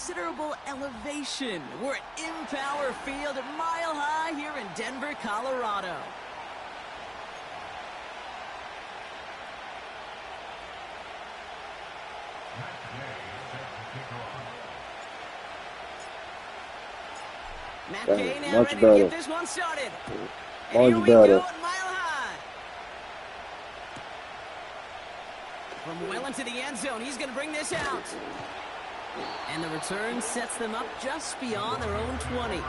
considerable elevation. We're at Empower Field at Mile High here in Denver, Colorado. Matt Gay now ready to get this one started. And here we go at Mile High. From well into the end zone, he's going to bring this out. And the return sets them up just beyond their own 20.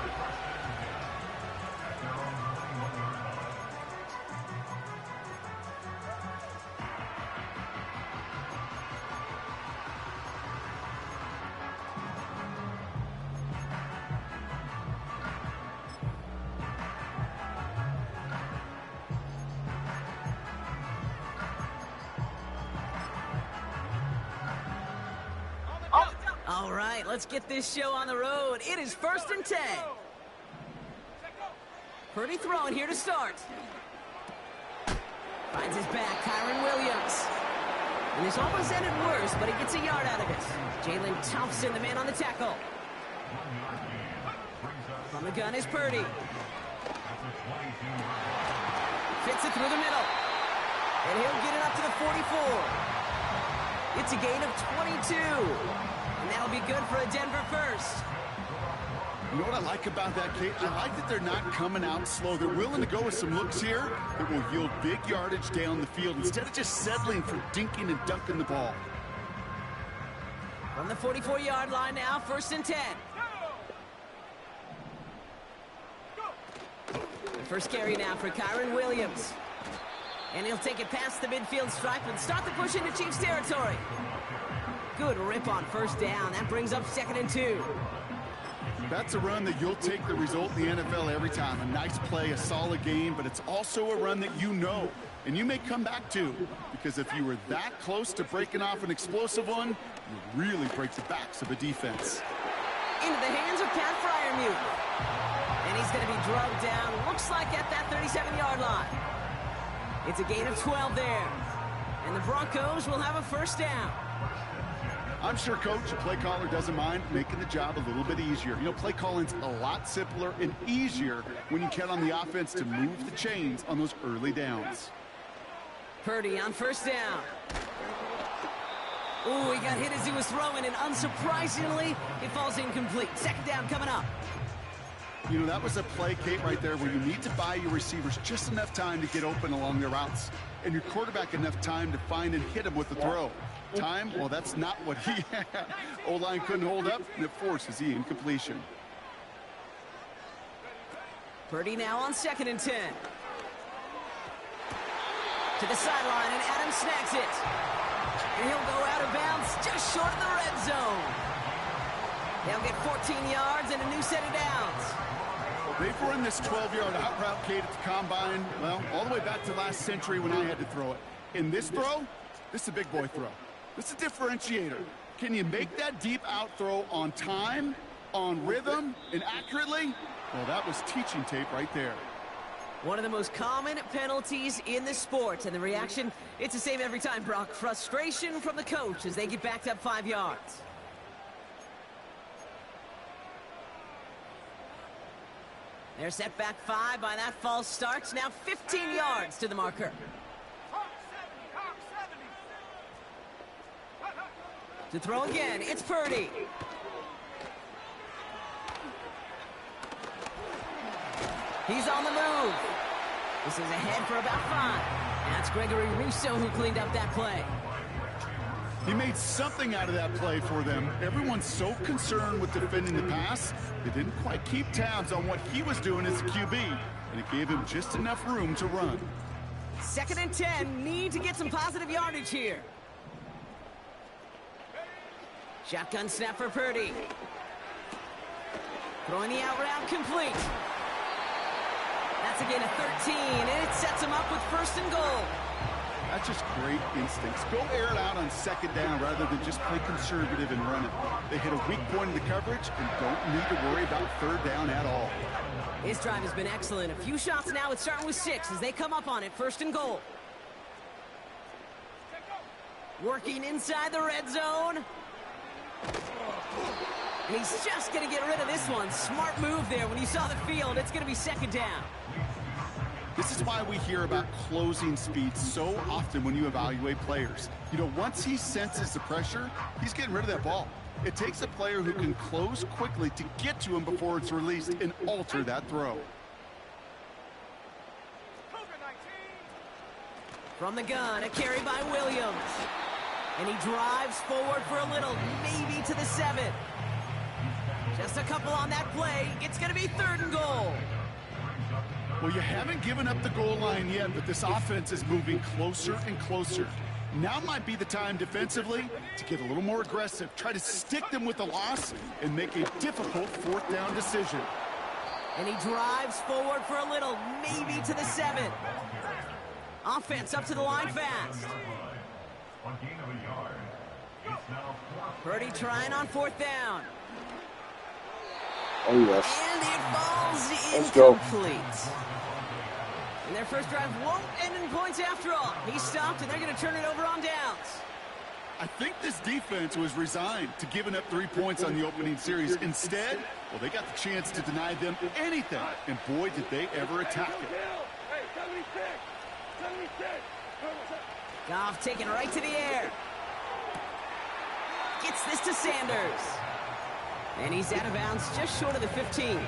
All right, let's get this show on the road. It is 1st and 10. Purdy throwing here to start. Finds his back, Kyron Williams. And this almost ended worse, but he gets a yard out of it. Jalen Thompson, the man on the tackle. From the gun is Purdy. Fits it through the middle. And he'll get it up to the 44. It's a gain of 22. And that'll be good for a Denver first. You know what I like about that, Kate? I like that they're not coming out slow. They're willing to go with some looks here that will yield big yardage down the field instead of just settling for dinking and dunking the ball. From the 44-yard line now, 1st and 10. The first carry now for Kyron Williams. And he'll take it past the midfield stripe and start the push into Chiefs territory. Good rip on 1st down. That brings up 2nd and 2. That's a run that you'll take the result in the NFL every time. A nice play, a solid game, but it's also a run that you know and you may come back to, because if you were that close to breaking off an explosive one, you really break the backs of a defense. Into the hands of Pat Freiermuth. And he's going to be drugged down, looks like at that 37-yard line. It's a gain of 12 there. And the Broncos will have a 1st down. I'm sure Coach, the play caller, doesn't mind making the job a little bit easier. You know, play calling's a lot simpler and easier when you count on the offense to move the chains on those early downs. Purdy on 1st down. Ooh, he got hit as he was throwing, and unsurprisingly, it falls incomplete. 2nd down coming up. You know, that was a play, Kate, right there where you need to buy your receivers just enough time to get open along their routes, and your quarterback enough time to find and hit him with the throw. Time? Well, that's not what he had. O-line couldn't hold up, and it forces the incompletion. Purdy now on 2nd and 10. To the sideline, and Adams snags it. And he'll go out of bounds just short of the red zone. They'll get 14 yards and a new set of downs. They've run this 12-yard out route, Kate, at the combine, well, all the way back to last century when I had to throw it. In this throw, this is a big boy throw. This is a differentiator. Can you make that deep out throw on time, on rhythm, and accurately? Well, that was teaching tape right there. One of the most common penalties in the sport, and the reaction, it's the same every time, Brock. Frustration from the coach as they get backed up 5 yards. They're set back 5 by that false start. Now 15 yards to the marker. To throw again, it's Purdy. He's on the move. This is ahead for about 5. That's Gregory Rousseau who cleaned up that play. He made something out of that play for them. Everyone's so concerned with defending the pass, they didn't quite keep tabs on what he was doing as a QB, and it gave him just enough room to run. 2nd and 10, need to get some positive yardage here. Shotgun snap for Purdy. Throwing the out route complete. That's a gain of 13, and it sets him up with 1st and goal. That's just great instincts. Go air it out on 2nd down rather than just play conservative and run it. They hit a weak point in the coverage and don't need to worry about 3rd down at all. His drive has been excellent. A few shots now. It's starting with 6 as they come up on it. 1st and goal. Working inside the red zone. And he's just going to get rid of this one. Smart move there. When you saw the field, it's going to be second down. This is why we hear about closing speed so often when you evaluate players. You know, once he senses the pressure, he's getting rid of that ball. It takes a player who can close quickly to get to him before it's released and alter that throw. From the gun, a carry by Williams. And he drives forward for a little, maybe to the 7. Just a couple on that play. It's going to be 3rd and goal. Well, you haven't given up the goal line yet, but this offense is moving closer and closer. Now might be the time defensively to get a little more aggressive. Try to stick them with the loss and make a difficult 4th down decision. And he drives forward for a little, maybe to the 7. Offense up to the line fast. Purdy trying on 4th down. Oh, yes. And it falls Let's go. incomplete. And their first drive won't end in points after all. He stopped, and they're going to turn it over on downs. I think this defense was resigned to giving up 3 points on the opening series. Instead, well, they got the chance to deny them anything. And boy, did they ever attack it. Goff taking right to the air. Gets this to Sanders. And he's out of bounds just short of the 15.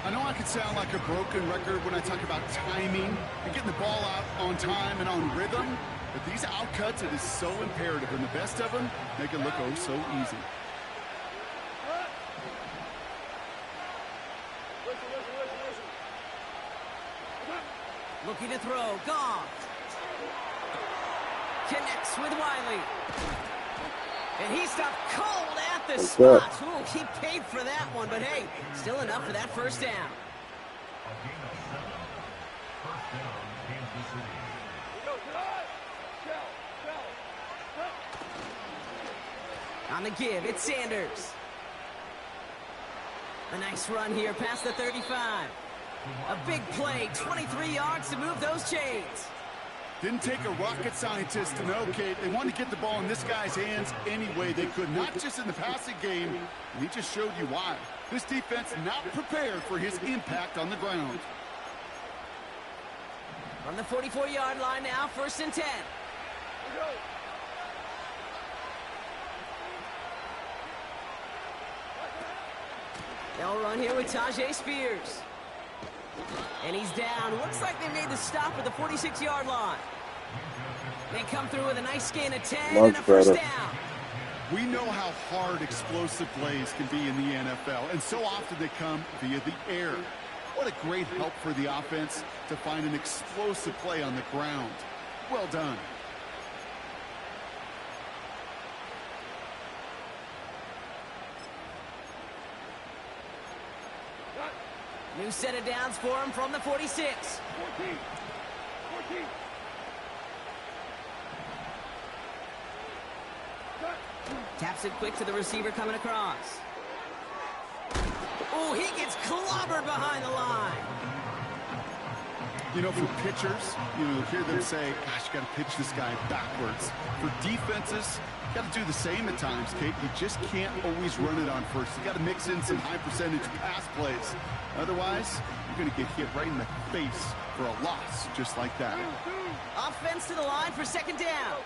I know I could sound like a broken record when I talk about timing and getting the ball out on time and on rhythm, but these outcuts, it is so imperative, and the best of them make it look oh so easy. Looking to throw. Goff. Connects with Wiley. And he stopped cold at the spot. Ooh, he paid for that one, but hey, still enough for that first down. On the give, it's Sanders. A nice run here past the 35. A big play, 23 yards to move those chains. Didn't take a rocket scientist to know, Kate. They wanted to get the ball in this guy's hands any way they could, not just in the passing game, and he just showed you why. This defense not prepared for his impact on the ground. From the 44-yard line now, 1st and 10. They'll run here with Tajay Spears. And he's down. Looks like they made the stop at the 46-yard line. They come through with a nice gain of 10 and a first down. We know how hard explosive plays can be in the NFL, and so often they come via the air. What a great help for the offense to find an explosive play on the ground. Well done. New set of downs for him from the 46. 14. Taps it quick to the receiver coming across. Oh, he gets clobbered behind the line. You know, for pitchers, you hear them say, gosh, you got to pitch this guy backwards. For defenses, you got to do the same at times, Kate. You just can't always run it on first. You got to mix in some high percentage pass plays. Otherwise, you're going to get hit right in the face for a loss just like that. Offense to the line for second down.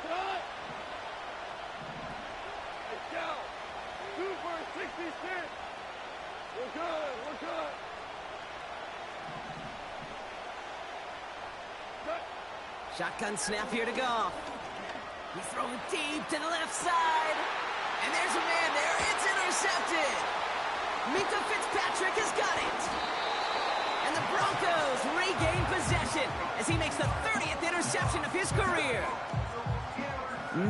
We're good. Shotgun snap here to Goff. He's throwing deep to the left side. And there's a man there. It's intercepted. Minka Fitzpatrick has got it. And the Broncos regain possession as he makes the 30th interception of his career.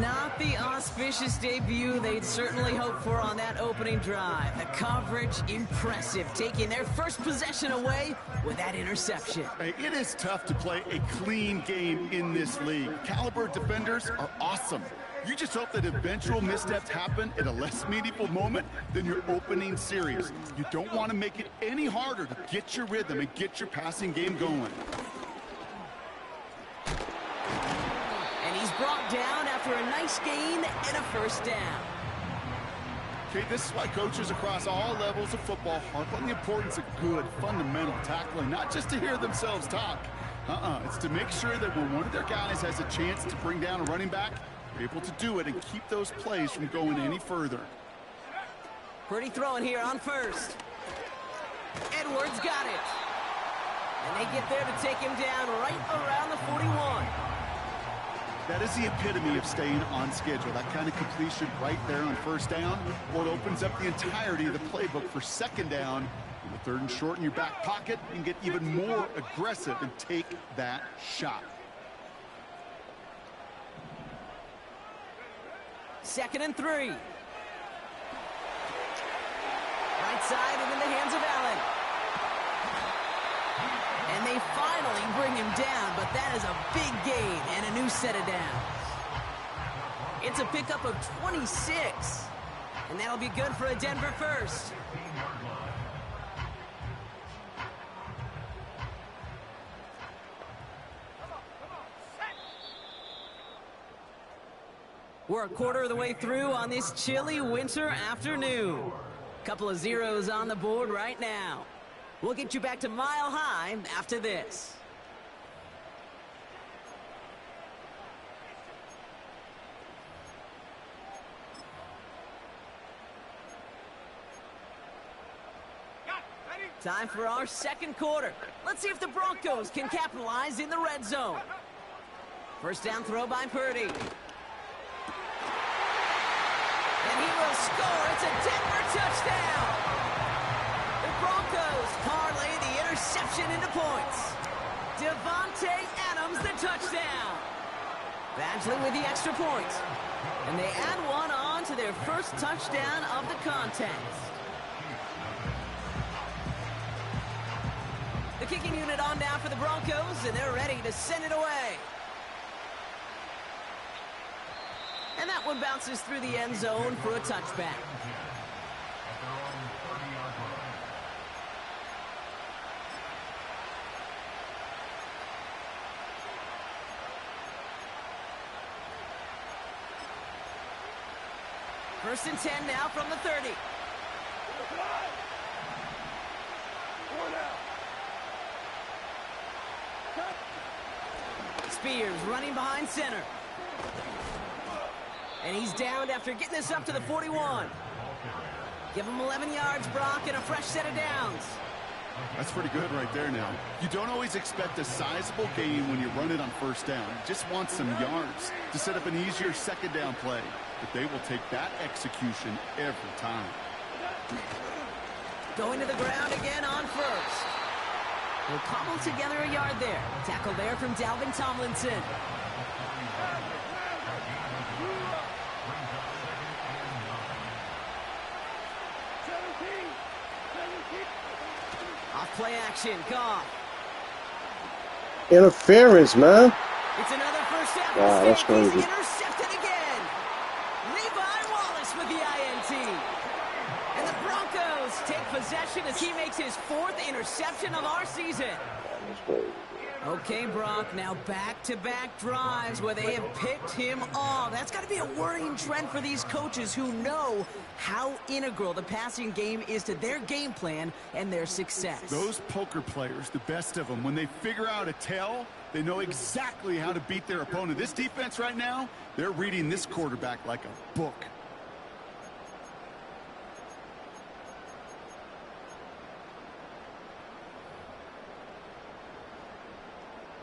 Not the auspicious debut they'd certainly hoped for on that opening drive. The coverage, impressive, taking their first possession away with that interception. Hey, it is tough to play a clean game in this league. Caliber defenders are awesome. You just hope that eventual missteps happen at a less meaningful moment than your opening series. You don't want to make it any harder to get your rhythm and get your passing game going. And he's brought down after a nice gain and a first down. Okay, this is why coaches across all levels of football harp on the importance of good, fundamental tackling, not just to hear themselves talk. It's to make sure that when one of their guys has a chance to bring down a running back, they're able to do it and keep those plays from going any further. Pretty throwing here on first. Edwards got it. And they get there to take him down right around the 41. That is the epitome of staying on schedule. That kind of completion right there on first down. Well, it opens up the entirety of the playbook for second down. In the third and short in your back pocket, you can get even more aggressive and take that shot. Second and 3. Right side and in the hands of Allen. And they finally bring him down, but that is a big gain and a new set of downs. It's a pickup of 26, and that'll be good for a Denver first. We're a quarter of the way through on this chilly winter afternoon. Couple of zeros on the board right now. We'll get you back to Mile High after this. Time for our second quarter. Let's see if the Broncos can capitalize in the red zone. First down throw by Purdy. And he will score. It's a Denver touchdown. The Broncos parlay the interception into points. Devontae Adams, the touchdown. Badgley with the extra point. And they add one on to their first touchdown of the contest. The kicking unit on now for the Broncos, and they're ready to send it away. And that one bounces through the end zone for a touchback. First and 10 now from the 30. Spears running behind center. And he's downed after getting this up to the 41. Give him 11 yards, Brock, and a fresh set of downs. That's pretty good right there now. You don't always expect a sizable gain when you run it on first down. You just want some yards to set up an easier second down play. But they will take that execution every time. Going to the ground again on first. We'll cobble together a yard there. Tackle there from Dalvin Tomlinson. Off play action, Goff. Interference, man. It's another first down. Wow, that's crazy. Intercepted again. Levi Wallace with the INT. And the Broncos take possession as he makes his fourth interception of our season. That's crazy. Okay, Brock, now back-to-back drives where they have picked him off. That's got to be a worrying trend for these coaches who know how integral the passing game is to their game plan and their success. Those poker players, the best of them, when they figure out a tell, they know exactly how to beat their opponent. This defense right now, they're reading this quarterback like a book.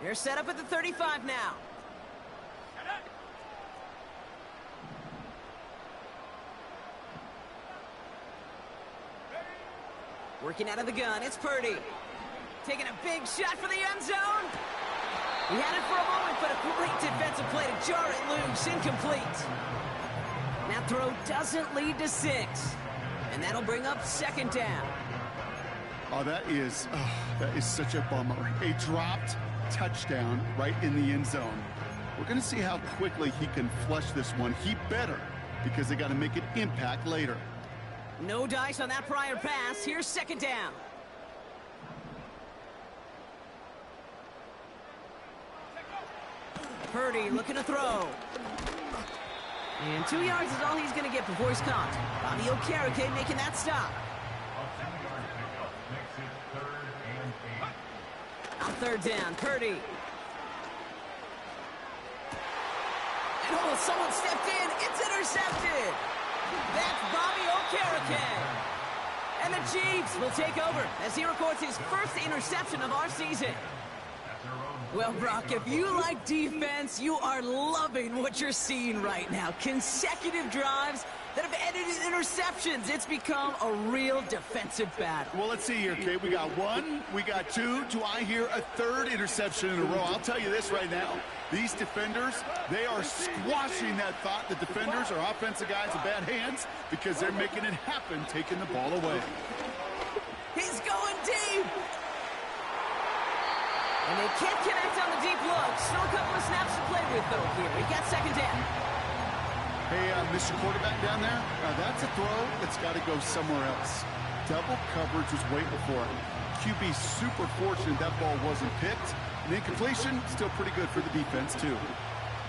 They're set up at the 35 now. Working out of the gun, it's Purdy. Taking a big shot for the end zone. He had it for a moment, but a great defensive play to jar it loose, incomplete. That throw doesn't lead to 6. And that'll bring up second down. Oh, that is such a bummer. A dropped touchdown right in the end zone. We're going to see how quickly he can flush this one. He better, because they got to make an impact later. No dice on that prior pass. Here's second down. Purdy looking to throw. And 2 yards is all he's going to get before he's caught. Bobby Okereke making that stop. On third down, Purdy. And oh, someone stepped in. It's intercepted. That's Bobby Okereke. And the Chiefs will take over as he records his first interception of our season. Well, Brock, if you like defense, you are loving what you're seeing right now. Consecutive drives that have ended in interceptions. It's become a real defensive battle. Well, let's see here, Kate. We got one, we got two. Do I hear a third interception in a row? I'll tell you this right now. These defenders, they are squashing that thought. The defenders are offensive guys in bad hands because they're making it happen, taking the ball away. He's going deep. And they can't connect on the deep look. Still a couple of snaps to play with, though, here. We got second down. Hey, Mr. Quarterback down there, that's a throw that's got to go somewhere else. Double coverage was waiting for him. QB super fortunate that ball wasn't picked. And incompletion, still pretty good for the defense, too.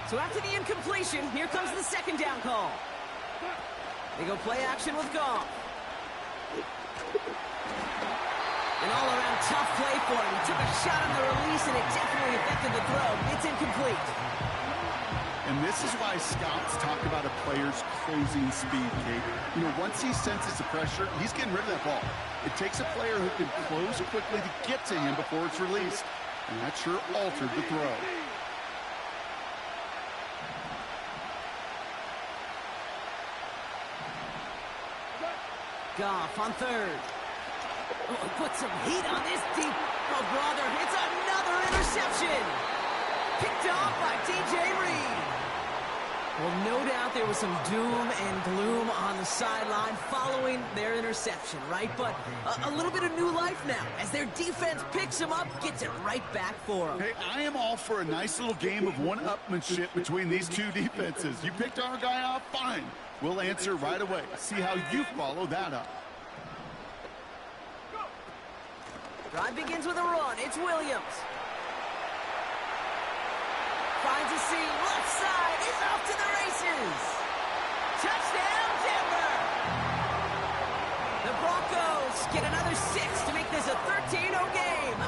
So after the incompletion, here comes the second down call. They go play action with Goff. An all-around tough play for him. He took a shot on the release, and it definitely affected the throw. It's incomplete. And this is why scouts talk about a player's closing speed, Kate. You know, once he senses the pressure, he's getting rid of that ball. It takes a player who can close quickly to get to him before it's released. And that sure altered the throw. Goff on third. Oh, put some heat on this deep. Oh, brother, it's another interception. Picked off by DJ Reed. Well, no doubt there was some doom and gloom on the sideline following their interception, right? But a little bit of new life now as their defense picks him up, gets it right back for them. Hey, I am all for a nice little game of one-upmanship between these two defenses. You picked our guy off, fine. We'll answer right away. See how you follow that up. Drive begins with a run. It's Williams. Finds a seam. Left side. He's off to the races. Touchdown, Denver. The Broncos get another 6 to make this a 13-0 game.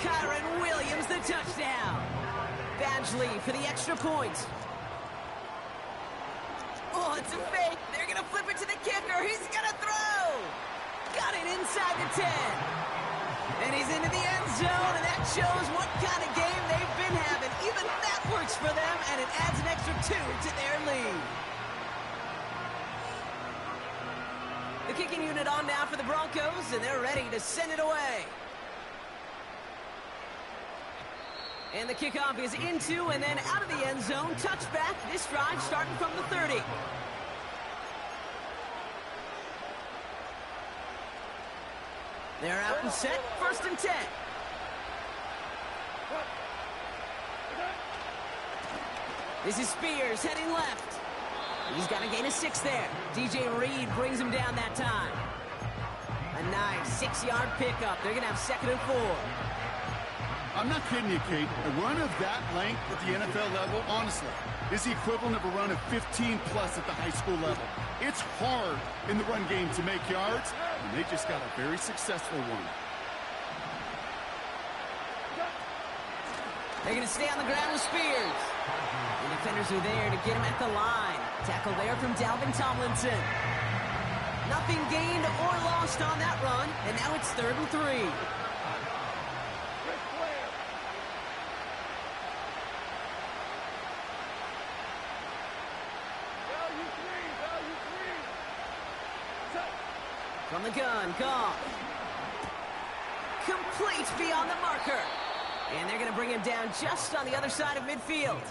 Kyron Williams, the touchdown. Badgley for the extra point. Oh, it's a fake. They're going to flip it to the kicker. He's going to throw. Got it inside the 10. And he's into the end zone, and that shows what kind of game they've been having. Even that works for them, and it adds an extra 2 to their lead. The kicking unit on now for the Broncos, and they're ready to send it away. And the kickoff is into and then out of the end zone. Touchback, this drive starting from the 30. They're out and set, 1st and 10. This is Spears heading left. He's got to gain a 6 there. DJ Reed brings him down that time. A nice 6-yard pickup. They're going to have 2nd and 4. I'm not kidding you, Kate. A run of that length at the NFL level, honestly, is the equivalent of a run of 15-plus at the high school level. It's hard in the run game to make yards, and they just got a very successful one. They're going to stay on the ground with Spears. The defenders are there to get him at the line. Tackle there from Dalvin Tomlinson. Nothing gained or lost on that run, and now it's 3rd and 3. From the gun, Goff. Complete beyond the marker. And they're going to bring him down just on the other side of midfield.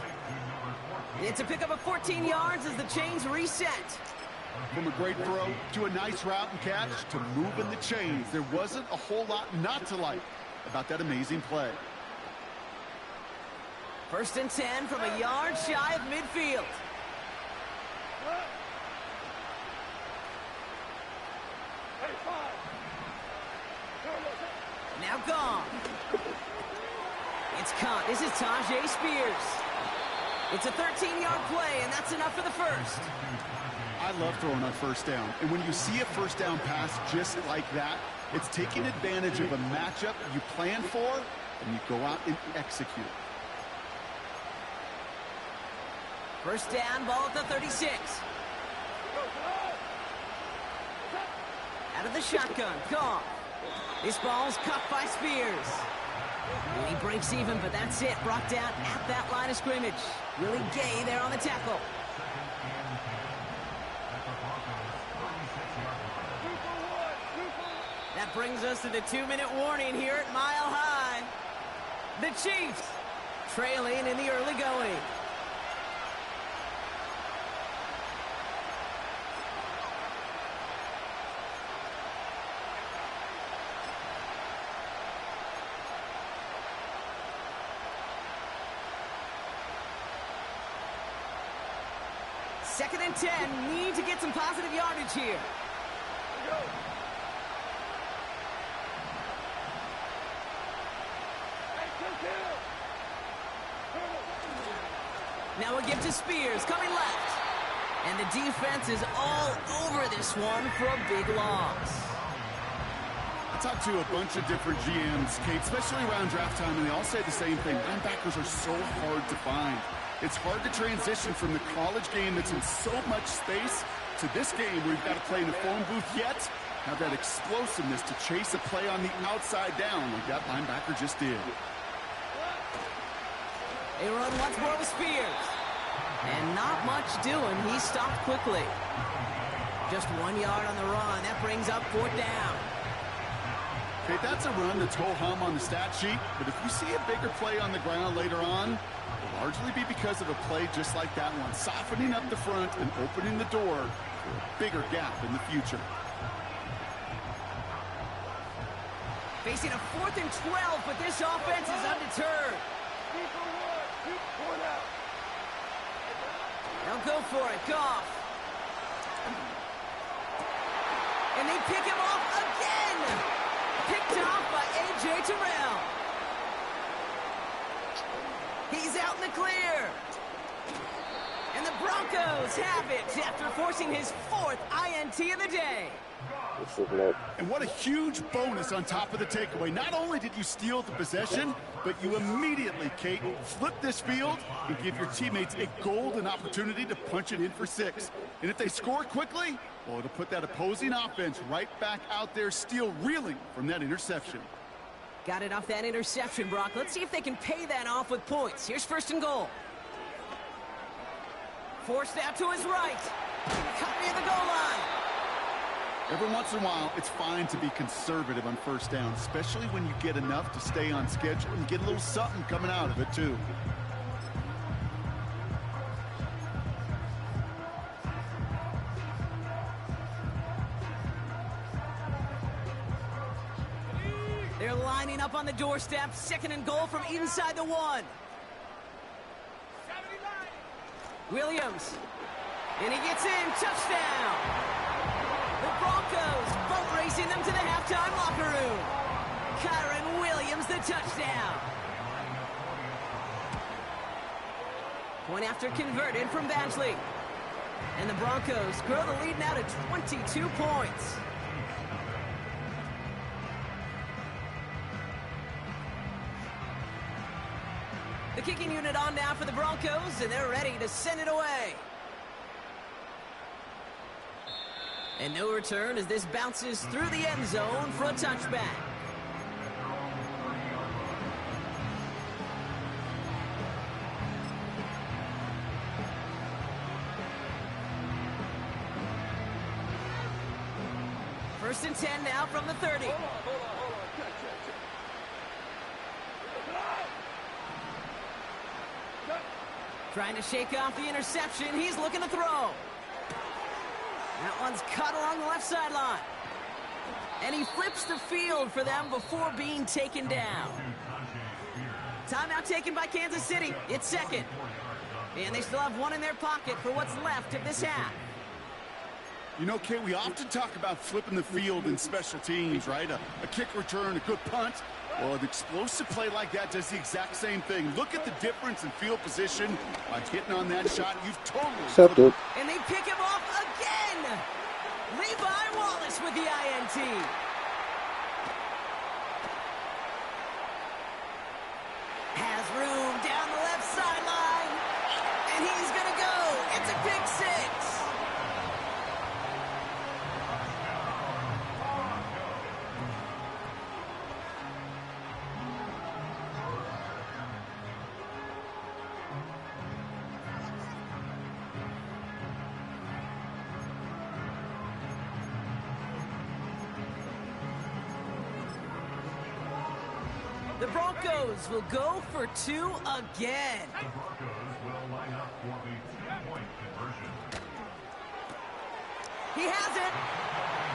It's a pickup of 14 yards as the chains reset. From a great throw to a nice route and catch to moving the chains. There wasn't a whole lot not to like about that amazing play. 1st and 10 from a yard shy of midfield. Now gone. It's caught. This is Tajay Spears. It's a 13-yard play, and that's enough for the first. I love throwing on first down. And when you see a first down pass just like that, it's taking advantage of a matchup you plan for, and you go out and execute. First down, ball at the 36. Out of the shotgun, Goff. This ball's cut by Spears. And he breaks even, but that's it. Brought down at that line of scrimmage. Really gay there on the tackle. That brings us to the 2-minute warning here at Mile High. The Chiefs trailing in the early going. Second and 10, need to get some positive yardage here. Now we'll give to Spears, coming left. And the defense is all over this one for a big loss. I talked to a bunch of different GMs, Kate, especially around draft time, and they all say the same thing. Linebackers are so hard to find. It's hard to transition from the college game that's in so much space to this game where you've got to play in the phone booth yet have that explosiveness to chase a play on the outside down like that linebacker just did. They run once more with Spears. And not much doing. He stopped quickly. Just 1 yard on the run. That brings up fourth down. Okay, that's a run that's ho-hum on the stat sheet, but if you see a bigger play on the ground later on, it'll largely be because of a play just like that one, softening up the front and opening the door for a bigger gap in the future. Facing a 4th and 12, but this offense is undeterred. They'll go for it. Goff. And they pick him off again. Picked off by A.J. Terrell. He's out in the clear. And the Broncos have it after forcing his 4th INT of the day. And what a huge bonus on top of the takeaway. Not only did you steal the possession, but you immediately, Kate, flip this field and give your teammates a golden opportunity to punch it in for 6. And if they score quickly, well, it'll put that opposing offense right back out there, still reeling from that interception. Got it off that interception, Brock. Let's see if they can pay that off with points. Here's 1st and goal. Forced out to his right. Cut near the goal line. Every once in a while, it's fine to be conservative on first down, especially when you get enough to stay on schedule and get a little something coming out of it, too. They're lining up on the doorstep. 2nd and goal from inside the 1. Williams. And he gets in. Touchdown. The Broncos boat racing them to the halftime locker room. Kyron Williams, the touchdown. Point after converted from Badgley. And the Broncos grow the lead now to 22 points. The kicking unit on now for the Broncos, and they're ready to send it away. And no return as this bounces through the end zone for a touchback. First and 10 now from the 30. Hold on. Trying to shake off the interception. He's looking to throw. That one's cut along the left sideline. And he flips the field for them before being taken down. Timeout taken by Kansas City. It's 2nd. And they still have 1 in their pocket for what's left of this half. You know, Kate, we often talk about flipping the field in special teams, right? A kick return, a good punt. Well, an explosive play like that does the exact same thing. Look at the difference in field position by hitting on that shot. You've totally... Accepted. And they pick him off again. Levi Wallace with the INT. Has room down the left sideline. And he's going to go. It's a big six. The Broncos will go for two again. The Broncos will line up for the 2-point conversion. He has it,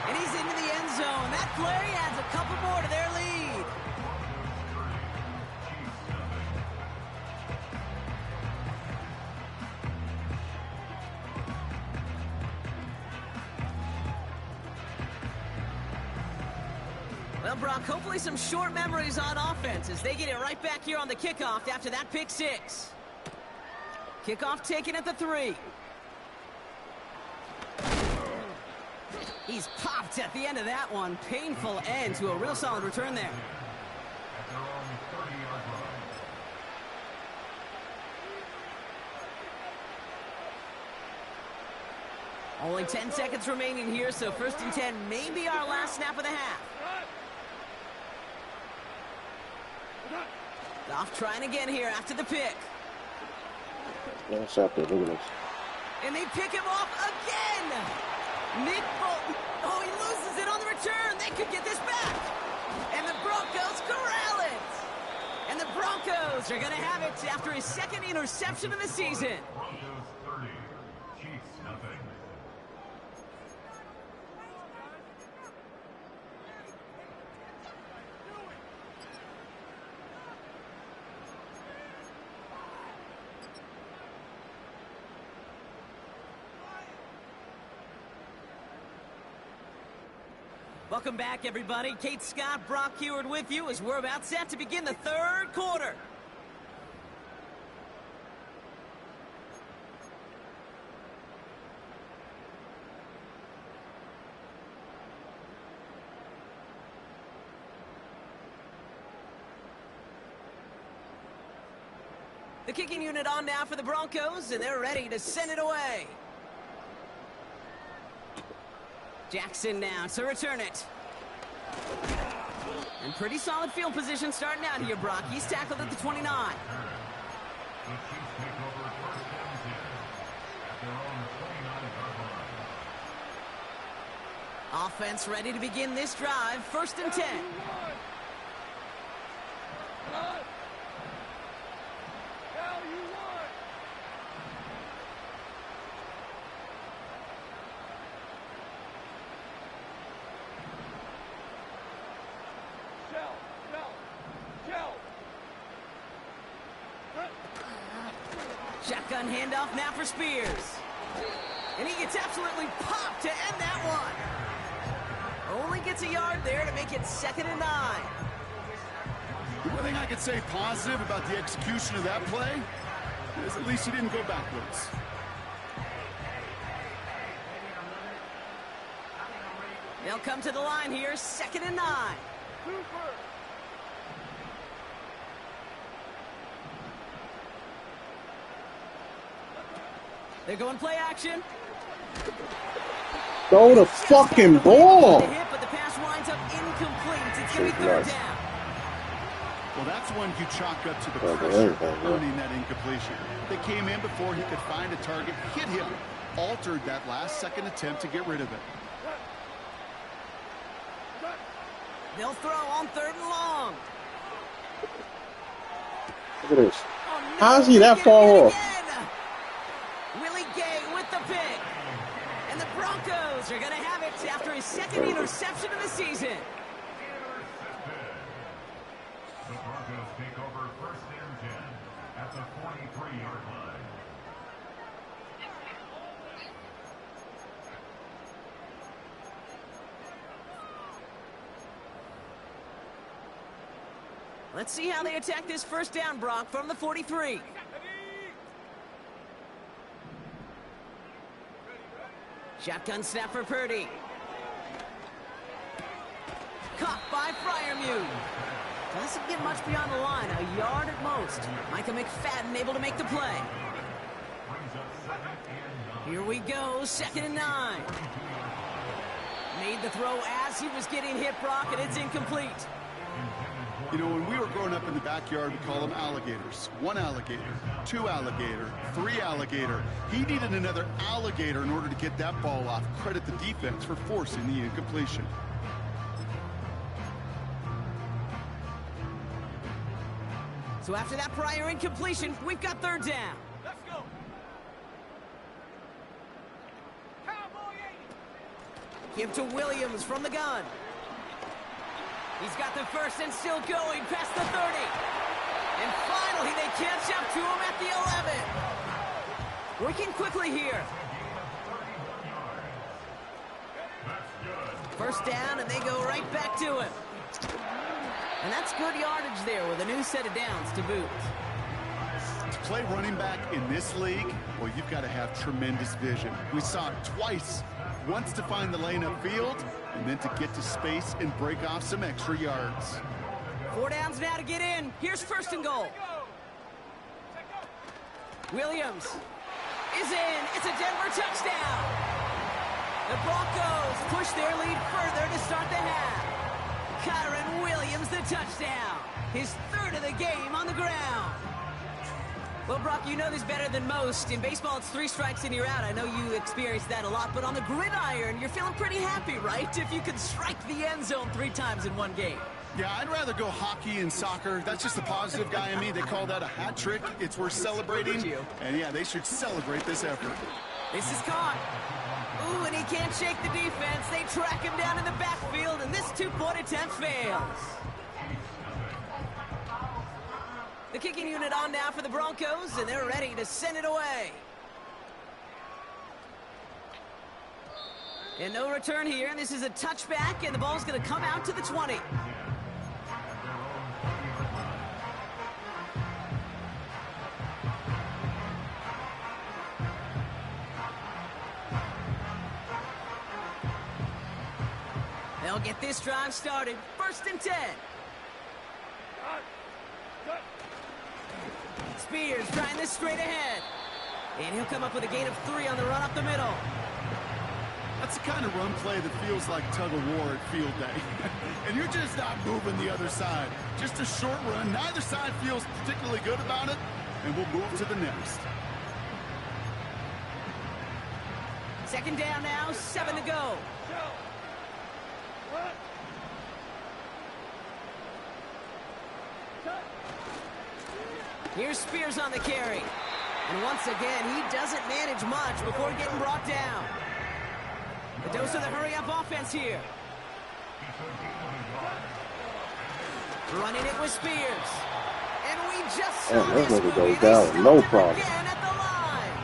and he's into the end zone. That play adds a couple more to their lead. Well, Brock, hopefully some short memories on offense as they get it right back here on the kickoff after that pick six. Kickoff taken at the 3. He's popped at the end of that one. Painful end to a real solid return there. At their own 30-yard line. Only 10 seconds remaining here, so 1st and 10 may be our last snap of the half. Goff trying again here after the pick. Intercepted. Look at this. And they pick him off again. Nick Bolton. Oh, he loses it on the return. They could get this back. And the Broncos corral it. And the Broncos are going to have it after his second interception of the season. Broncos 30, Chiefs nothing. Welcome back, everybody. Kate Scott, Brock Heward with you as we're about set to begin the third quarter. The kicking unit on now for the Broncos, and they're ready to send it away. Jackson now to return it. And pretty solid field position starting out here, Brock. He's tackled at the 29. The Chiefs take over 1st and 10 at their own 29-yard line. Offense ready to begin this drive. 1st and 10. Shotgun handoff now for Spears. And he gets absolutely popped to end that one. Only gets a yard there to make it 2nd and 9. One thing I could say positive about the execution of that play is at least he didn't go backwards. They'll come to the line here, 2nd and 9. They're going play action. Throw the fucking ball. Hit, but the pass winds up incomplete. It's going to be 3rd down. Well, that's one you chalk up to the pressure earning that incompletion. They came in before he could find a target, hit him, altered that last-second attempt to get rid of it. They'll throw on 3rd and long. Look at this. Oh, no, How's he that far off? Willie Gay with the pick. And the Broncos are going to have it after his 2nd interception of the season. The Broncos take over 1st and 10 at the 43-yard line. Let's see how they attack this first down, Brock, from the 43. Shotgun snap for Purdy. Caught by Freiermuth. Doesn't get much beyond the line, a yard at most. Micah McFadden able to make the play. Here we go, 2nd and 9. Made the throw as he was getting hit, Brock, and it's incomplete. You know, when we were growing up in the backyard, we call them alligators. 1 alligator, 2 alligator, 3 alligator. He needed another alligator in order to get that ball off. Credit the defense for forcing the incompletion. So after that prior incompletion, we've got 3rd down. Let's go. Cowboy 80. Give to Williams from the gun. He's got the first and still going past the 30. And finally, they catch up to him at the 11. Working quickly here. First down, and they go right back to him. And that's good yardage there with a new set of downs to boot. To play running back in this league, well, you've got to have tremendous vision. We saw it twice. Once to find the lane upfield, and then to get to space and break off some extra yards. 4 downs now to get in. Here's 1st and goal. Williams is in. It's a Denver touchdown. The Broncos push their lead further to start the half. Kyron Williams, the touchdown. His 3rd of the game on the ground. Well, Brock, you know this better than most. In baseball, it's 3 strikes and you're out. I know you experienced that a lot, but on the gridiron, you're feeling pretty happy, right? If you could strike the end zone 3 times in one game. Yeah, I'd rather go hockey and soccer. That's just the positive guy in me. They call that a hat trick. It's worth celebrating. And yeah, they should celebrate this effort. This is caught. Ooh, and he can't shake the defense. They track him down in the backfield, and this 2-point attempt fails. The kicking unit on now for the Broncos, and they're ready to send it away. And no return here, and this is a touchback, and the ball's going to come out to the 20. They'll get this drive started. 1st and 10. Spears trying this straight ahead. And he'll come up with a gain of 3 on the run up the middle. That's the kind of run play that feels like tug-of-war at field day. And you're just not moving the other side. Just a short run. Neither side feels particularly good about it. And we'll move to the next. 2nd down now, 7 to go. Here's Spears on the carry. And once again, he doesn't manage much before getting brought down. The dose of the hurry-up offense here. Running it with Spears. And we just saw this movie. Goes down. No problem. Again at the line.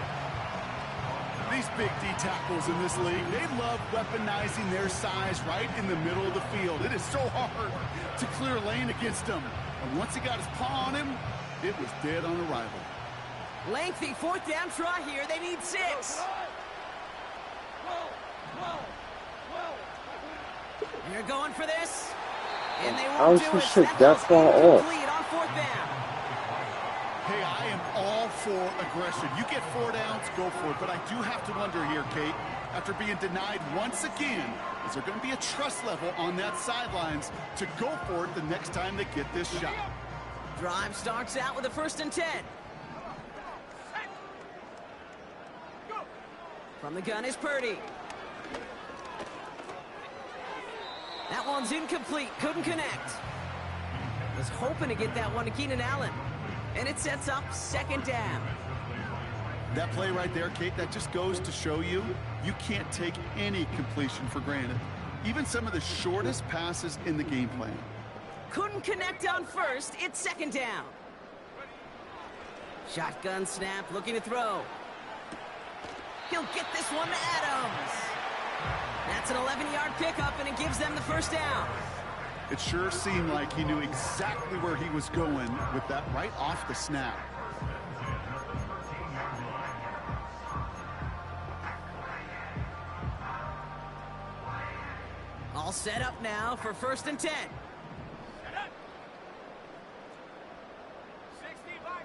These big D tackles in this league, they love weaponizing their size right in the middle of the field. It is so hard to clear a lane against them. And once he got his paw on him, it was dead on arrival. Lengthy 4th down try here. They need 6. They're going for this. And they How won't is do this it. shit that far off? On 4th down. Hey, I am all for aggression. You get 4 downs, go for it. But I do have to wonder here, Kate, after being denied once again, is there going to be a trust level on that sidelines to go for it the next time they get this shot? Drive starts out with a 1st and 10. From the gun is Purdy. That one's incomplete. Couldn't connect. Was hoping to get that one to Keenan Allen. And it sets up 2nd down. That play right there, Kate, that just goes to show you, you can't take any completion for granted. Even some of the shortest passes in the game plan. Couldn't connect on 1st. It's 2nd down. Shotgun snap, looking to throw. He'll get this one to Adams. That's an 11-yard pickup, and it gives them the 1st down. It sure seemed like he knew exactly where he was going with that right off the snap. All set up now for 1st and 10. 65.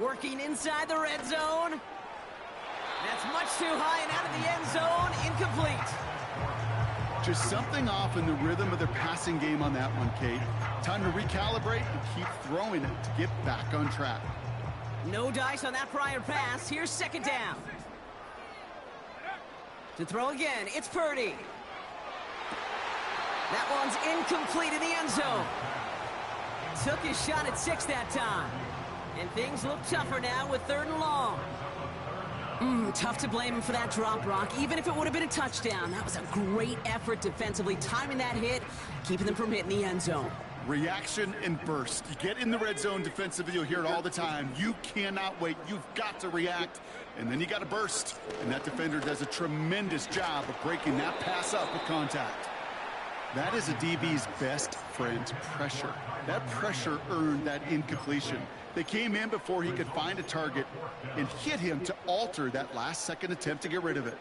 Working inside the red zone. That's much too high and out of the end zone. Incomplete. Just something off in the rhythm of their passing game on that one, Kate. Time to recalibrate and keep throwing it to get back on track. No dice on that prior pass. Here's 2nd down. To throw again, it's Purdy. That one's incomplete in the end zone. Took his shot at 6 that time. And things look tougher now with 3rd and long. Tough to blame him for that drop, Brock. Even if it would have been a touchdown, that was a great effort defensively, timing that hit, keeping them from hitting the end zone. Reaction and burst. You get in the red zone defensively, you'll hear it all the time. You cannot wait. You've got to react, and then you got to burst. And that defender does a tremendous job of breaking that pass up with contact. That is a DB's best friend, pressure. That pressure earned that incompletion. They came in before he could find a target and hit him to alter that last-second attempt to get rid of it.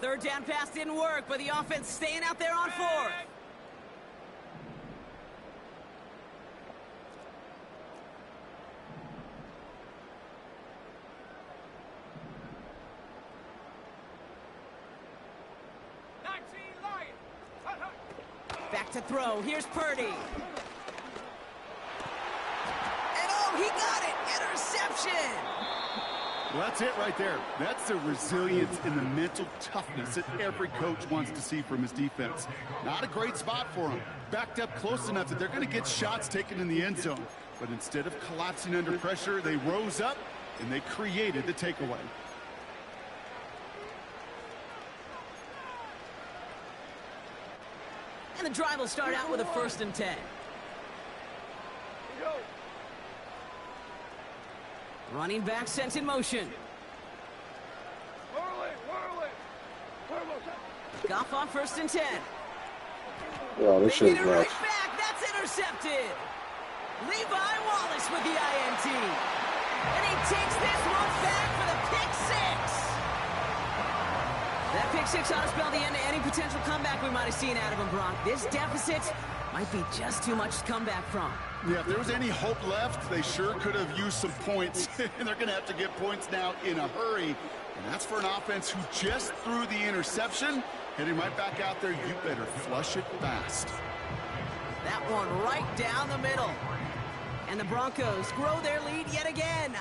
Third down pass didn't work, but the offense staying out there on 4th. Back to throw. Here's Purdy. And oh, he got it. Interception. Well, that's it right there. That's the resilience and the mental toughness that every coach wants to see from his defense. Not a great spot for him. Backed up close enough that they're going to get shots taken in the end zone. But instead of collapsing under pressure, they rose up and they created the takeaway. And the drive will start out with a 1st and 10. Running back sent in motion. Goff on 1st and 10. Well, this They shit get is it right nuts. back. That's intercepted. Levi Wallace with the INT. And he takes this one back for the pick 6. That pick 6 ought to spell the end to any potential comeback we might have seen out of him, Brock. This deficit might be just too much to come back from. Yeah, if there was any hope left, they sure could have used some points. And they're going to have to get points now in a hurry. And that's for an offense who just threw the interception. Heading right back out there, you better flush it fast. That one right down the middle. And the Broncos grow their lead yet again.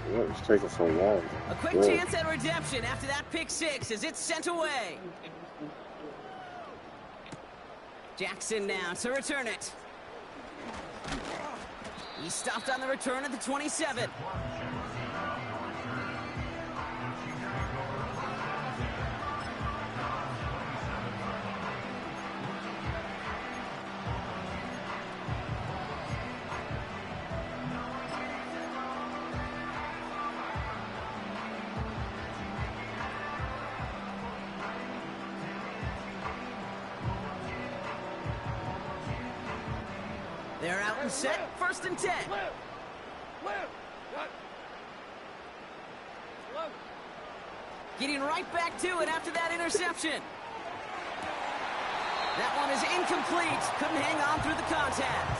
What's taking so long? A quick Whoa. chance at redemption after that pick 6 as it's sent away. Jackson now to return it. He stopped on the return at the 27. They're out and set. 1st and 10. Getting right back to it after that interception. That one is incomplete. Couldn't hang on through the contact.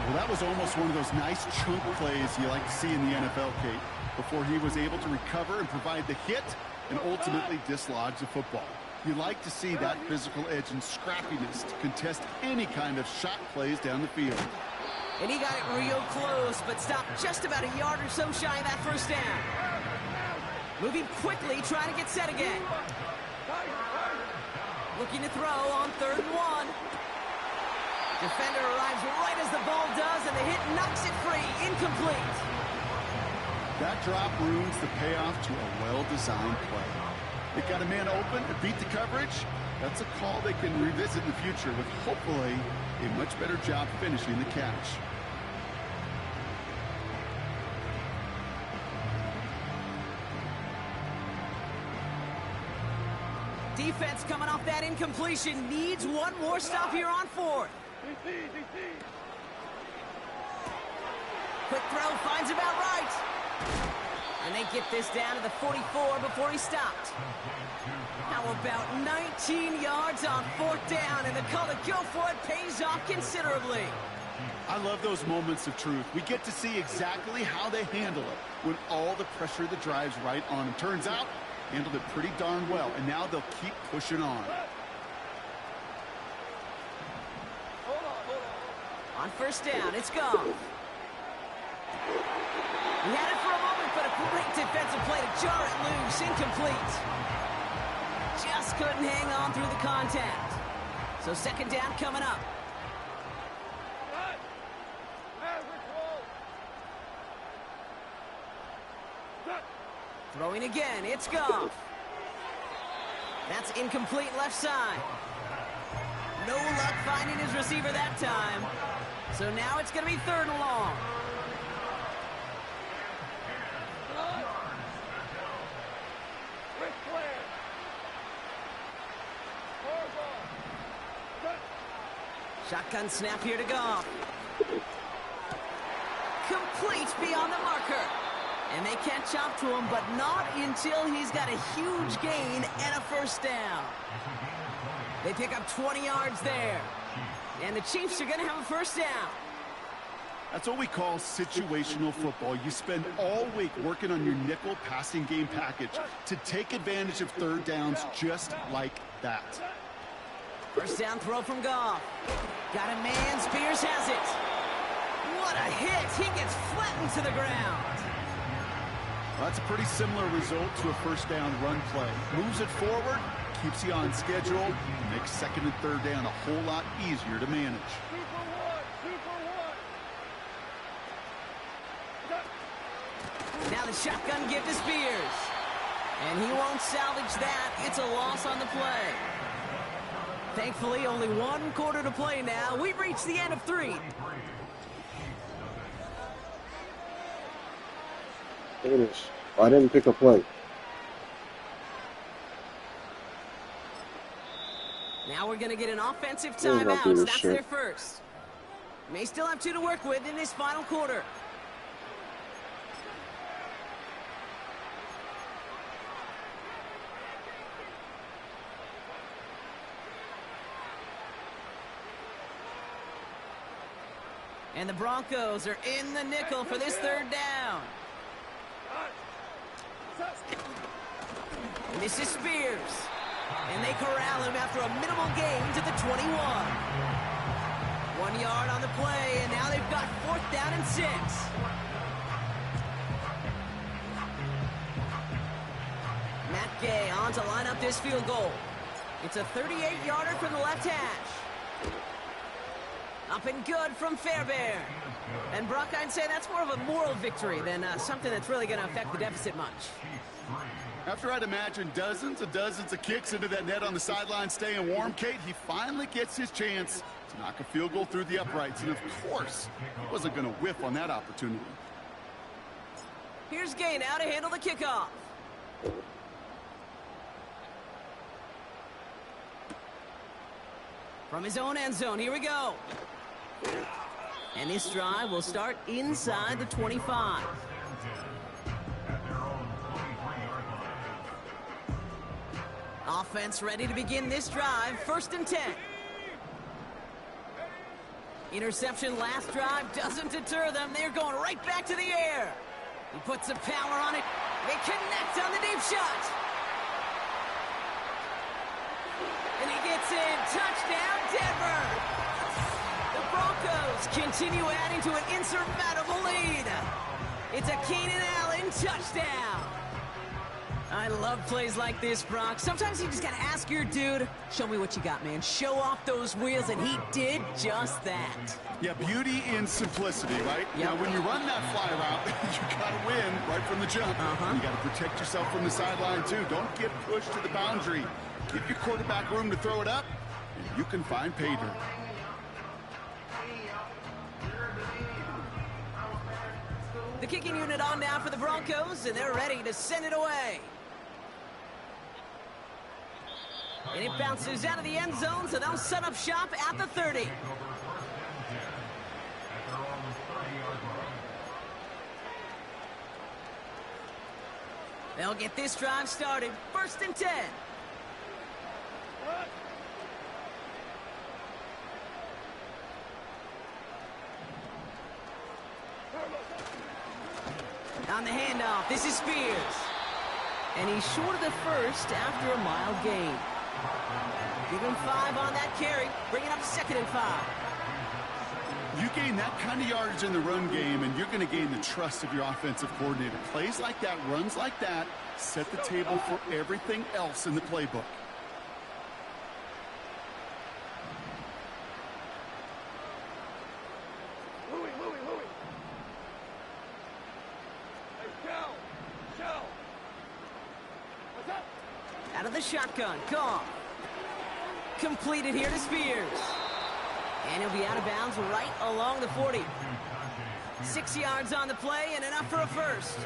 Well, that was almost one of those nice chunk plays you like to see in the NFL, Kate, before he was able to recover and provide the hit and ultimately dislodge the football. You like to see that physical edge and scrappiness to contest any kind of shot plays down the field. And he got it real close, but stopped just about a yard or so shy of that 1st down. Moving quickly, trying to get set again. Looking to throw on 3rd and 1. Defender arrives right as the ball does, and the hit knocks it free. Incomplete. That drop ruins the payoff to a well-designed play. They got a man open and beat the coverage. That's a call they can revisit in the future with hopefully a much better job finishing the catch. Defense coming off that incompletion needs one more stop here on fourth. Quick throw finds about right. And they get this down to the 44 before he stopped. How about 19 yards on fourth down, and the call to go for it pays off considerably. I love those moments of truth. We get to see exactly how they handle it when all the pressure that drives right on them. Turns out, handled it pretty darn well, and now they'll keep pushing on. On first down, it's gone. He had it for a moment, but a great defensive play to jar it loose. Incomplete. Just couldn't hang on through the contact. So second down coming up. Throwing again, it's Goff. That's incomplete left side. No luck finding his receiver that time. So now it's going to be third and long. Shotgun snap here to Goff. Complete beyond the marker. And they catch up to him, but not until he's got a huge gain and a first down. They pick up 20 yards there. And the Chiefs are going to have a first down. That's what we call situational football. You spend all week working on your nickel passing game package to take advantage of third downs just like that. First down throw from Goff. Got a man, Spears has it. What a hit. He gets flattened to the ground. Well, that's a pretty similar result to a first down run play. Moves it forward, keeps you on schedule, makes second and third down a whole lot easier to manage. Now the shotgun give to Spears. And he won't salvage that. It's a loss on the play. Thankfully, only one quarter to play now. We've reached the end of 3. Finish. I didn't pick a play. Now we're going to get an offensive They're not doing timeout. That's shit. their first. May still have 2 to work with in this final quarter. And the Broncos are in the nickel for this third down. And this is Spears. And they corral him after a minimal gain to the 21. 1 yard on the play, and now they've got fourth down and 6. Matt Gay on to line up this field goal. It's a 38-yarder from the left hash. Up and good from Fairbairn. And Brock, I'd say that's more of a moral victory than something that's really going to affect the deficit much. After I'd imagine dozens of kicks into that net on the sideline staying warm, Kate, he finally gets his chance to knock a field goal through the uprights. And of course, he wasn't going to whiff on that opportunity. Here's Gay now to handle the kickoff. From his own end zone, here we go. And this drive will start inside the 25. Offense ready to begin this drive. First and 10. Interception last drive doesn't deter them. They're going right back to the air. He puts some power on it. They connect on the deep shot. And he gets in. Touchdown, Denver. The Broncos continue adding to an insurmountable lead. It's a Keenan Allen touchdown. I love plays like this, Brock. Sometimes you just gotta ask your dude, show me what you got, man. Show off those wheels, and he did just that. Yeah, beauty in simplicity, right? Yep. Now, when you run that fly route, you gotta win right from the jump. You gotta protect yourself from the sideline, too. Don't get pushed to the boundary. Give your quarterback room to throw it up, and you can find pay dirt. The kicking unit on now for the Broncos, and they're ready to send it away. And it bounces out of the end zone, so they'll set up shop at the 30. They'll get this drive started. 1st and 10. On the handoff, this is Spears. And he's short of the first after a mild gain. Give him 5 on that carry. Bring it up 2nd and 5. You gain that kind of yardage in the run game, and you're going to gain the trust of your offensive coordinator. Plays like that, runs like that, set the table for everything else in the playbook. Out of the shotgun, Goff. Completed here to Spears. And he'll be out of bounds right along the 40. 6 yards on the play and enough for a first.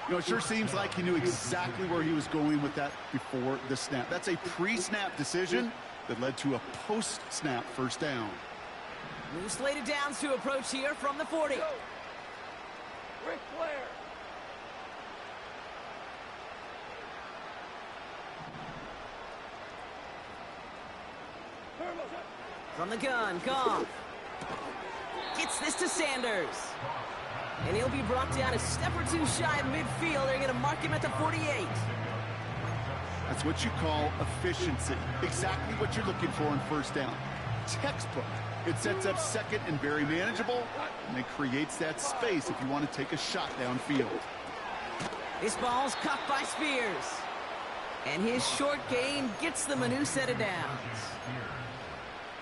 You know, it sure seems like he knew exactly where he was going with that before the snap. That's a pre-snap decision that led to a post-snap first down. New slated downs to approach here from the 40. Ric Flair. From the gun, Goff. Gets this to Sanders. And he'll be brought down a step or two shy of midfield. They're going to mark him at the 48. That's what you call efficiency. Exactly what you're looking for in first down. Textbook. It sets up second and very manageable, and it creates that space if you want to take a shot downfield. This ball's caught by Spears. And his short gain gets them a new set of downs.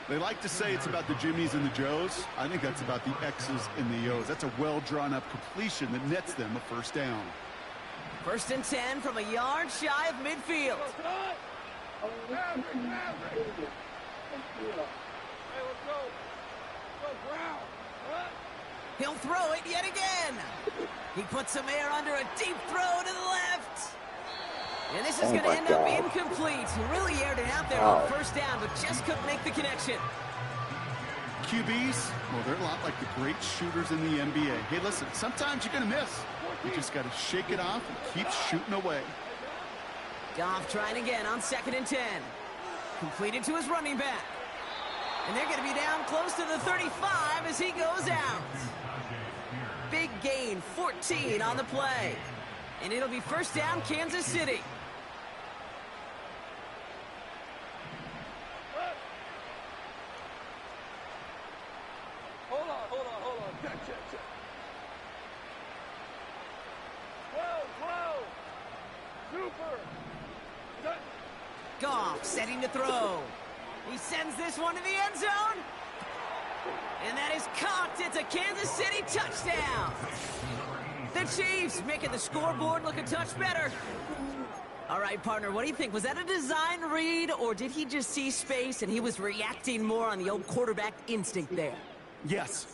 They like to say it's about the Jimmies and the Joes. I think that's about the X's and the O's. That's a well-drawn-up completion that nets them a first down. 1st and 10 from a yard shy of midfield. Maverick. Hey, let's go. Go, Brown. What? He'll throw it yet again. He puts some air under a deep throw to the left. And this is going to end up incomplete. He really aired it out there on first down, but just couldn't make the connection. QBs, well, they're a lot like the great shooters in the NBA. Hey, listen, sometimes you're going to miss. You just got to shake it off and keep shooting away. Goff trying again on 2nd and 10. Completed to his running back. And they're going to be down close to the 35 as he goes out. Big gain, 14 on the play. And it'll be first down, Kansas City. Hold on. Check. Whoa. Super. Goff setting to throw. He sends this one to the end zone. And that is caught. It's a Kansas City touchdown. The Chiefs making the scoreboard look a touch better. All right, partner, what do you think? Was that a design read, or did he just see space and he was reacting more on the old quarterback instinct there? Yes.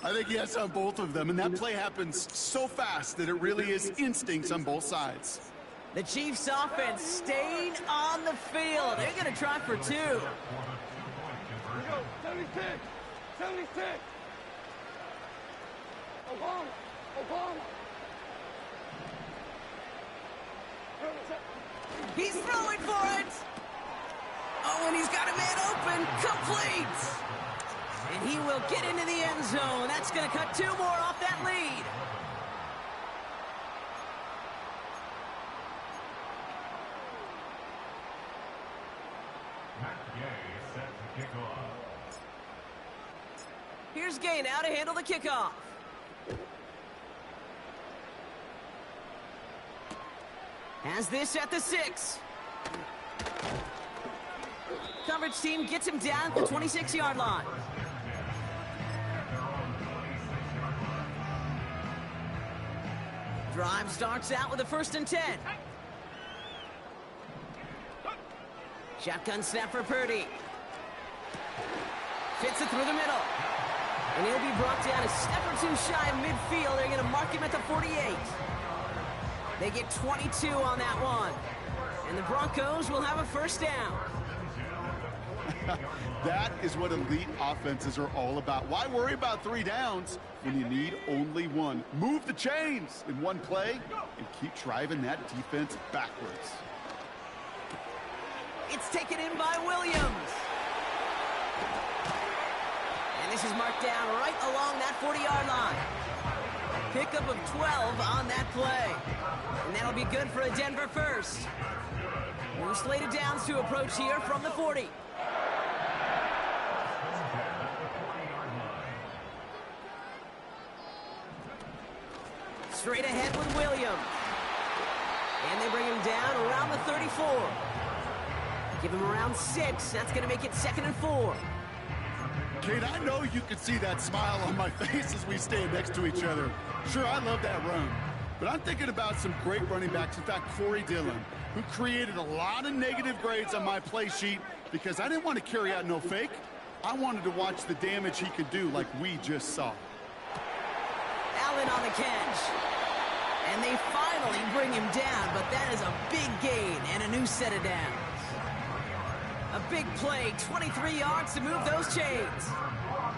I think yes on both of them, and that play happens so fast that it really is instincts on both sides. The Chiefs offense staying on the field. They're going to try for 2. Here we go. 76. Obama. He's throwing for it. Oh, and he's got a man open. Complete. And he will get into the end zone. That's going to cut 2 more off that lead. Here's Gay now to handle the kickoff. Has this at the 6. Coverage team gets him down at the 26-yard line. Drive starts out with a 1st and 10. Shotgun snap for Purdy. Fits it through the middle. And he'll be brought down a step or two shy of midfield. They're going to mark him at the 48. They get 22 on that one. And the Broncos will have a 1st down. That is what elite offenses are all about. Why worry about 3 downs when you need only 1? Move the chains in one play and keep driving that defense backwards. It's taken in by Williams. And this is marked down right along that 40-yard line. Pickup of 12 on that play. And that'll be good for a Denver 1st. New slated downs to approach here from the 40. Straight ahead with Williams. And they bring him down around the 34. Give him around 6. That's going to make it 2nd and 4. Kate, I know you can see that smile on my face as we stand next to each other. Sure, I love that run. But I'm thinking about some great running backs. In fact, Corey Dillon, who created a lot of negative grades on my play sheet because I didn't want to carry out no fake. I wanted to watch the damage he could do like we just saw. Allen on the catch. And they finally bring him down, but that is a big gain and a new set of downs. A big play, 23 yards to move those chains.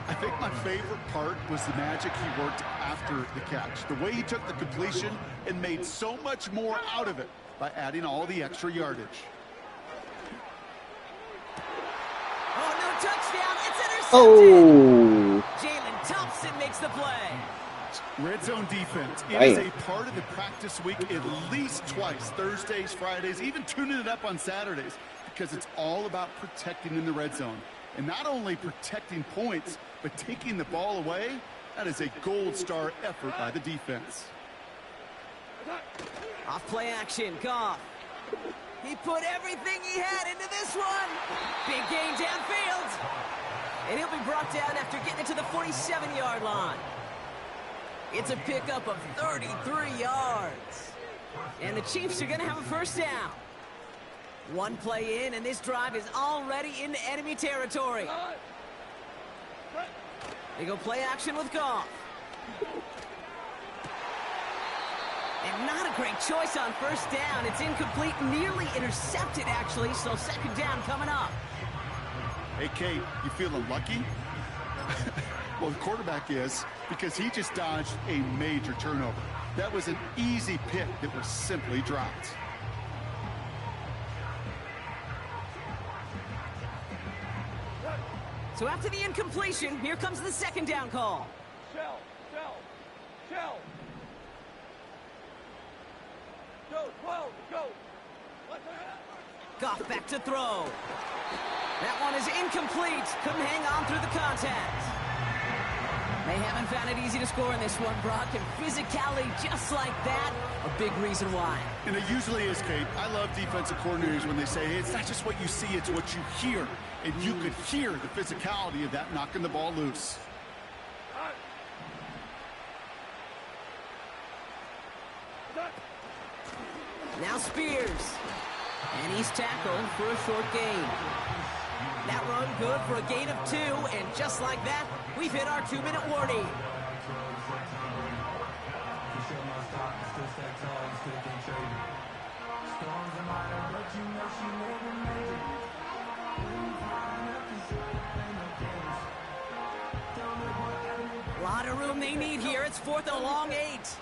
I think my favorite part was the magic he worked after the catch. The way he took the completion and made so much more out of it by adding all the extra yardage. Oh, no touchdown. It's intercepted. Oh! Jalen Thompson makes the play. Red zone defense. It is a part of the practice week at least twice. Thursdays, Fridays, even tuning it up on Saturdays. Because it's all about protecting in the red zone. And not only protecting points, but taking the ball away. That is a gold star effort by the defense. Off play action, Goff. He put everything he had into this one. Big gain downfield. And he'll be brought down after getting it to the 47-yard line. It's a pickup of 33 yards. And the Chiefs are going to have a 1st down. One play in, and this drive is already into enemy territory. They go play action with Goff. And not a great choice on 1st down. It's incomplete, nearly intercepted, actually, so 2nd down coming up. Hey, Kate, you feeling lucky? Well, the quarterback is, because he just dodged a major turnover. That was an easy pick that was simply dropped. So after the incompletion, here comes the 2nd down call. Shell. Go, 12, go. Goff back to throw. That one is incomplete. Couldn't hang on through the contact. They haven't found it easy to score in this one, Brock, and physicality just like that, a big reason why. And it usually is, Kate. I love defensive coordinators when they say, hey, it's not just what you see, it's what you hear. And you could hear the physicality of that knocking the ball loose. Now Spears. And he's tackled for a short gain. That run good for a gain of 2, and just like that, we've hit our 2-minute warning. A lot of room they need here. It's 4th and a long 8. 76,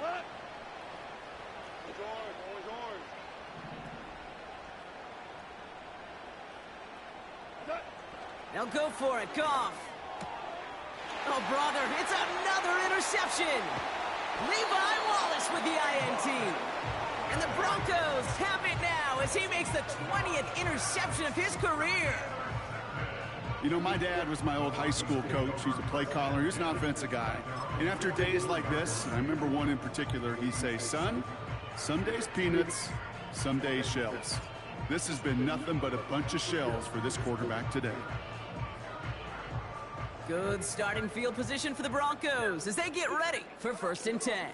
what? It's ours, always ours. They'll go for it. Goff. Oh, brother, it's another interception. Levi Wallace with the INT. And the Broncos have it now as he makes the 20th interception of his career. You know, my dad was my old high school coach. He was a play caller. He was an offensive guy. And after days like this, and I remember one in particular, he'd say, son, Some days peanuts, some days shells. This has been nothing but a bunch of shells for this quarterback today. Good starting field position for the Broncos as they get ready for 1st and 10.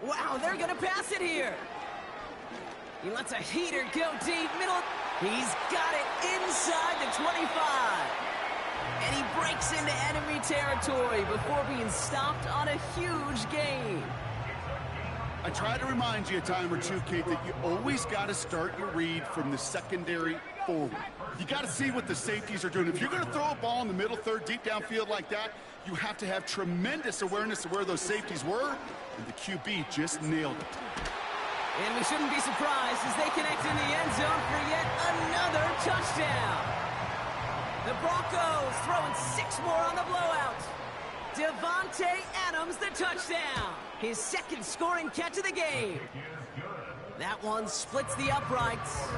Wow, they're going to pass it here. He lets a heater go deep, middle. He's got it inside the 25. And he breaks into enemy territory before being stopped on a huge gain. I try to remind you a time or two, Kate, that you always got to start your read from the secondary forward. You got to see what the safeties are doing. If you're going to throw a ball in the middle third, deep downfield like that, you have to have tremendous awareness of where those safeties were, and the QB just nailed it. And we shouldn't be surprised as they connect in the end zone for yet another touchdown. The Broncos throwing 6 more on the blowout. Devontae Adams, the touchdown. His 2nd scoring catch of the game. That one splits the uprights.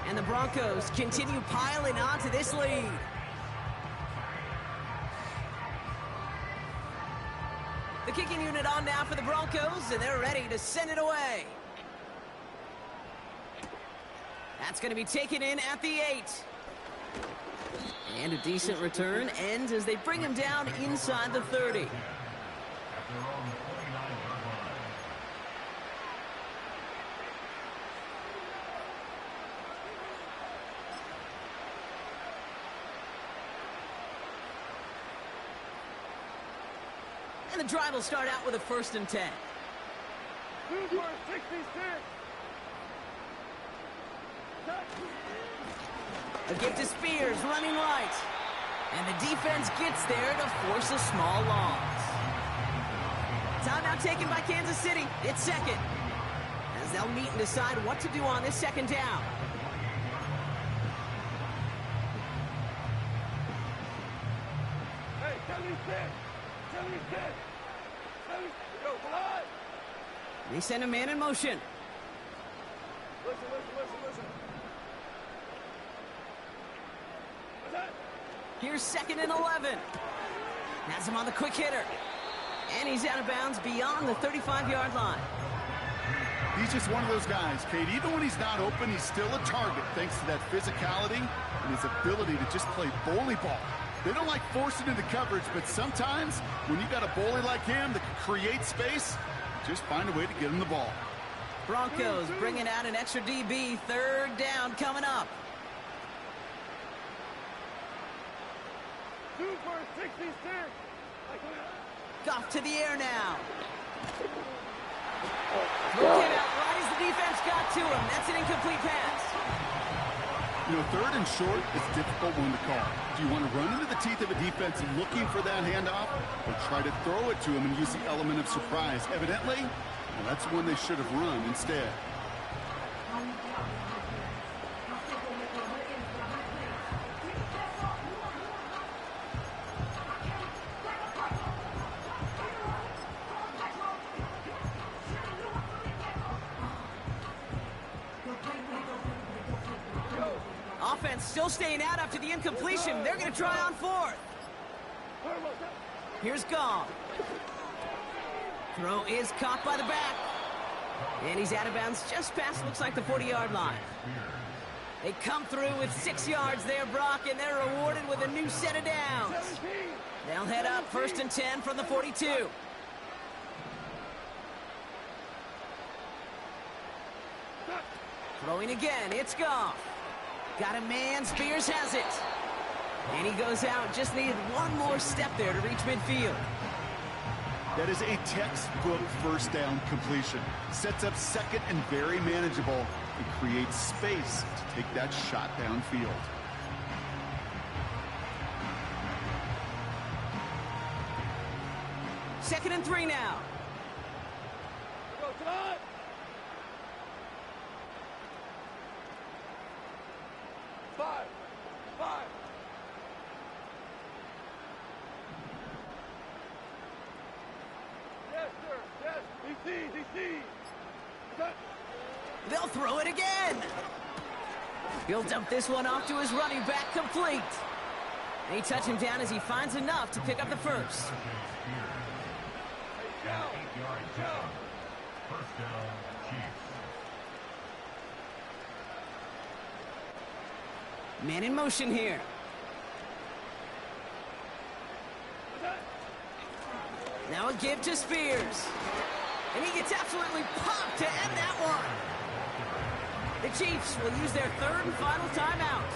And the Broncos continue piling on to this lead. The kicking unit on now for the Broncos, and they're ready to send it away. That's going to be taken in at the 8. And a decent return ends as they bring him down inside the 30. And the drive will start out with a 1st and 10. Two for 66. A give to Spears, running right. And the defense gets there to force a small loss. Timeout taken by Kansas City. It's 2nd. As they'll meet and decide what to do on this 2nd down. Hey, 76. 76. Go, come on. They send a man in motion. Listen. What's that? Here's 2nd and 11. Has him on the quick hitter. And he's out of bounds beyond the 35-yard line. He's just one of those guys, Kate. Even when he's not open, he's still a target thanks to that physicality and his ability to just play bully ball. They don't like forcing into coverage, but sometimes when you got a bully like him that can create space, just find a way to get him the ball. Broncos bringing out an extra DB. 3rd down coming up. 2 for 66. Goff to the air now. Throw it out right as the defense got to him. That's an incomplete pass. You know, 3rd and short is a difficult one to call. Do you want to run into the teeth of a defense looking for that handoff, or try to throw it to him and use the element of surprise? Evidently, well, that's one they should have run instead. Offense still staying out after the incompletion. They're going to try on 4th. Here's Goff. Throw is caught by the back. And he's out of bounds just past, looks like, the 40-yard line. They come through with 6 yards there, Brock, and they're rewarded with a new set of downs. They'll head up 1st and 10 from the 42. Throwing again, it's Goff. Got a man, Spears has it. And he goes out, just needed one more step there to reach midfield. That is a textbook 1st down completion. Sets up 2nd and very manageable and creates space to take that shot downfield. Second and 3 now. Go, tonight. Five. Yes, sir. Yes. He sees. They'll throw it again. He'll dump this one off to his running back, complete. They touch him down as he finds enough to pick up the 1st. First down, Chiefs. Man in motion here. Now a give to Spears. And he gets absolutely popped to end that one. The Chiefs will use their third and final timeout.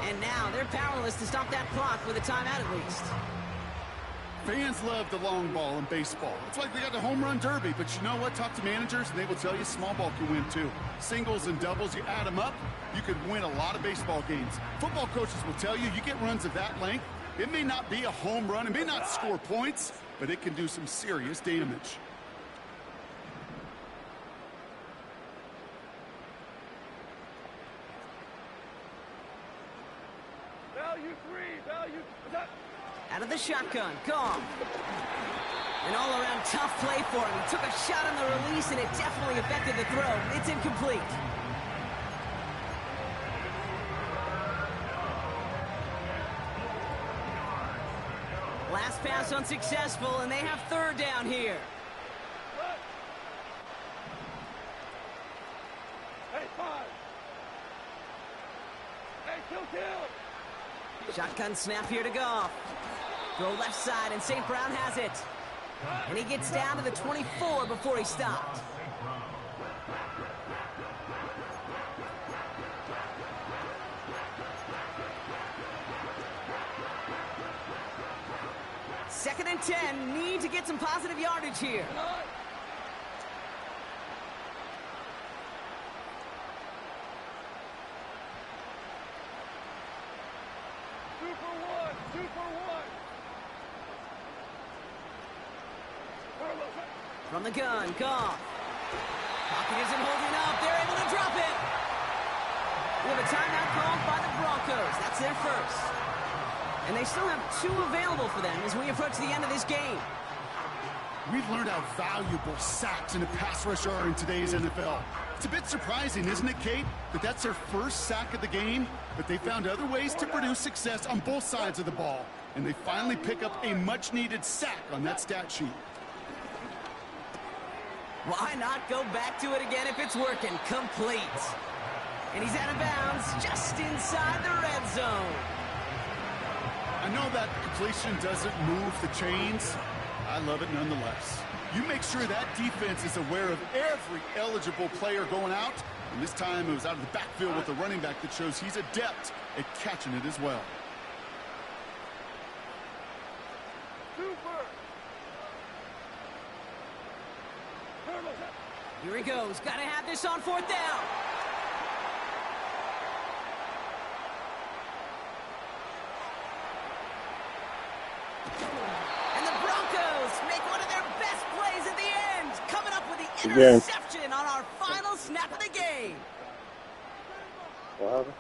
And now they're powerless to stop that clock with a timeout at least. Fans love the long ball in baseball. It's like they got the home run derby, but you know what? Talk to managers, and they will tell you small ball can win too. Singles and doubles, you add them up, you could win a lot of baseball games. Football coaches will tell you, you get runs of that length, it may not be a home run, it may not score points, but it can do some serious damage. Value 3, value... Out of the shotgun, Goff. An all-around tough play for him. He took a shot on the release, and it definitely affected the throw. It's incomplete. Last pass unsuccessful, and they have third down here. Hey, 5. Hey, kill. Shotgun snap here to Goff. Throw left side, and St. Brown has it. And he gets down to the 24 before he stopped. Second and 10. Need to get some positive yardage here. 2 for 1, 2 for 1. From the gun, Goff. Pocket isn't holding up. They're able to drop it. We have a timeout called by the Broncos. That's their first. And they still have 2 available for them as we approach the end of this game. We've learned how valuable sacks in a pass rush are in today's NFL. It's a bit surprising, isn't it, Kate, that that's their first sack of the game, but they found other ways to produce success on both sides of the ball, and they finally pick up a much-needed sack on that stat sheet. Why not go back to it again if it's working? Complete. And he's out of bounds just inside the red zone. I know that completion doesn't move the chains. I love it nonetheless. You make sure that defense is aware of every eligible player going out, and this time it was out of the backfield with the running back that shows he's adept at catching it as well. Super. Here he goes. Got to have this on fourth down. And the Broncos make one of their best plays at the end, coming up with the interception on our final snap of the game. What happened?